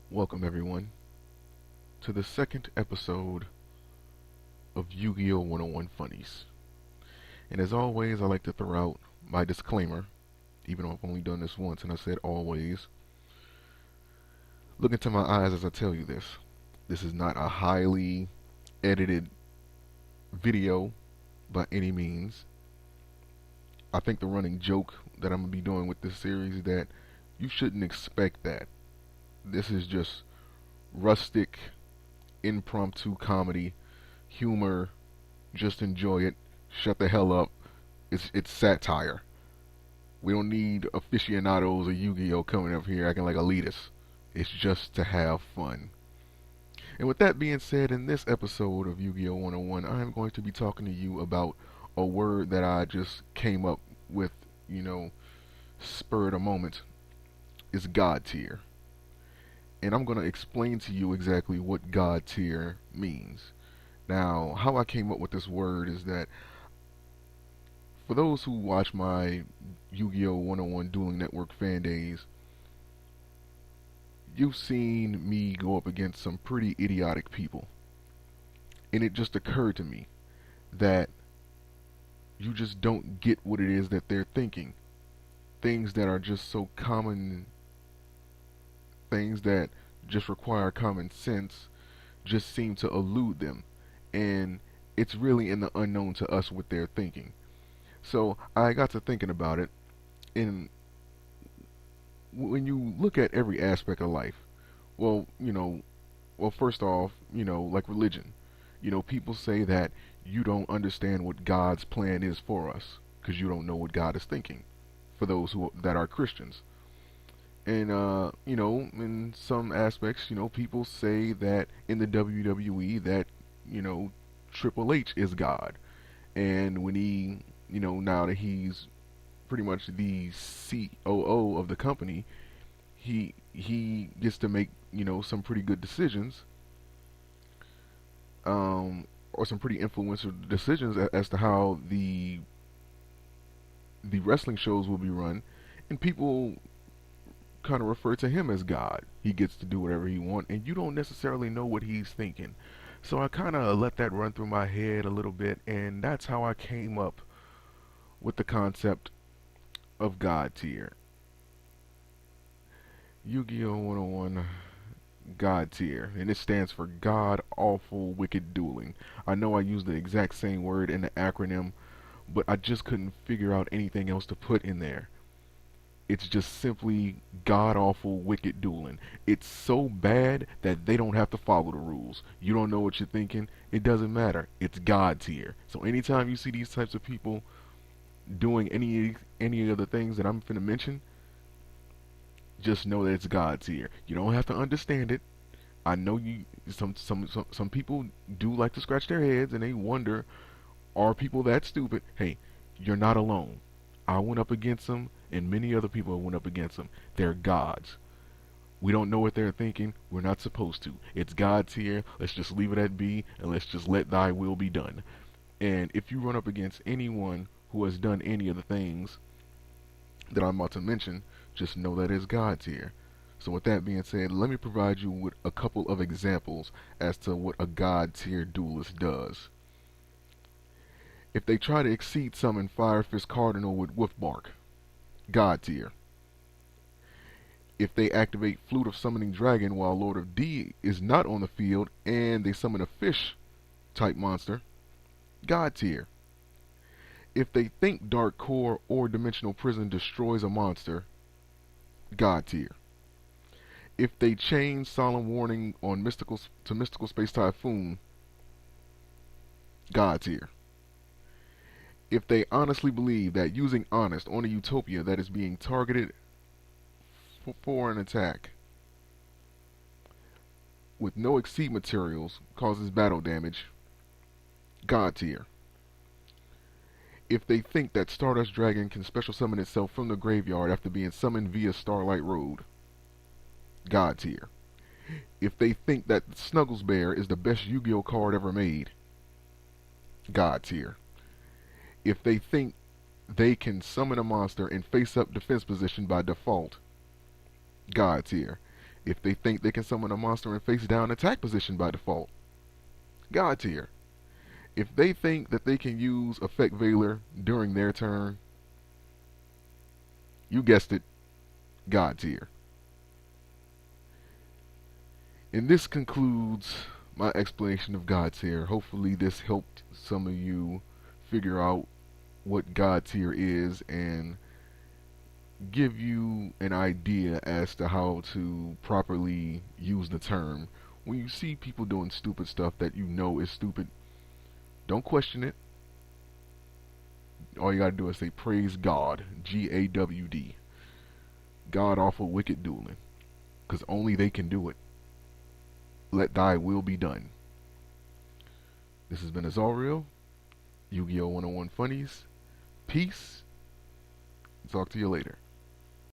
Welcome everyone to the second episode of Yu-Gi-Oh! 101 Funnies. And as always, I like to throw out my disclaimer, even though I've only done this once and I said always. Look into my eyes as I tell you this. This is not a highly edited video by any means. I think the running joke that I'm going to be doing with this series is that you shouldn't expect that. This is just rustic, impromptu comedy, humor. Just enjoy it. Shut the hell up. It's satire. We don't need aficionados of Yu-Gi-Oh coming up here acting like elitists. It's just to have fun. And with that being said, in this episode of Yu-Gi-Oh 101, I am going to be talking to you about a word that I just came up with, spur of the moment. It's God tier. And I'm going to explain to you exactly what God tier means. Now, how I came up with this word is that for those who watch my Yu-Gi-Oh 101 Dueling Network fan days, you've seen me go up against some pretty idiotic people. And it just occurred to me that you just don't get what it is that they're thinking. Things that are just so common, things that just require common sense, just seem to elude them. And it's really in the unknown to us what they're thinking. So I got to thinking about it, and when you look at every aspect of life, well, first off, like religion, people say that you don't understand what God's plan is for us because you don't know what God is thinking. For those who that are Christians, and in some aspects, people say that in the WWE that Triple H is God, and when he, now that he's pretty much the COO of the company, he gets to make some pretty good decisions, or some pretty influential decisions as to how the wrestling shows will be run, and people kind of refer to him as God. He gets to do whatever he wants, and you don't necessarily know what he's thinking. So I kind of let that run through my head a little bit, and that's how I came up with the concept of God tier. Yu-Gi-Oh 101 God tier, and it stands for God Awful Wicked Dueling. I know I used the exact same word in the acronym, but I just couldn't figure out anything else to put in there. It's just simply god awful wicked dueling. It's so bad that they don't have to follow the rules. You don't know what you're thinking. It doesn't matter. It's God tier. So anytime you see these types of people doing any of the things that I'm finna mention, just know that it's God tier. You don't have to understand it. I know you. Some people do like to scratch their heads and they wonder, are people that stupid? Hey, you're not alone. I went up against them, and many other people went up against them. They're gods. We don't know what they're thinking. We're not supposed to. It's God's here. Let's just leave it at be, and let's just let thy will be done. And if you run up against anyone who has done any of the things that I'm about to mention, just know that it's God's here. So with that being said, let me provide you with a couple of examples as to what a God tier duelist does. If they try to exceed summon Fire Fist Cardinal with Wolf Bark, God tier. If they activate Flute of Summoning Dragon while Lord of D is not on the field and they summon a fish type monster, God tier. If they think Dark Core or Dimensional Prison destroys a monster, God tier. If they change Solemn Warning on Mystical Space Typhoon, God tier. If they honestly believe that using Honest on a Utopia that is being targeted for an attack with no exceed materials causes battle damage, God tier. If they think that Stardust Dragon can special summon itself from the graveyard after being summoned via Starlight Road, God tier. If they think that Snuggles Bear is the best Yu-Gi-Oh card ever made, God tier. If they think they can summon a monster in face-up defense position by default, God tier. If they think they can summon a monster in face down attack position by default, God tier. If they think that they can use Effect Veiler during their turn, you guessed it, God tier. And this concludes my explanation of God tier. Hopefully this helped some of you figure out what God tier is and give you an idea as to how to properly use the term. When you see people doing stupid stuff that you know is stupid, don't question it. All you gotta do is say praise God, G.A.W.D. God awful wicked dueling. Because only they can do it. Let thy will be done. This has been Azariel, Yu-Gi-Oh! 101 Funnies. Peace. Talk to you later.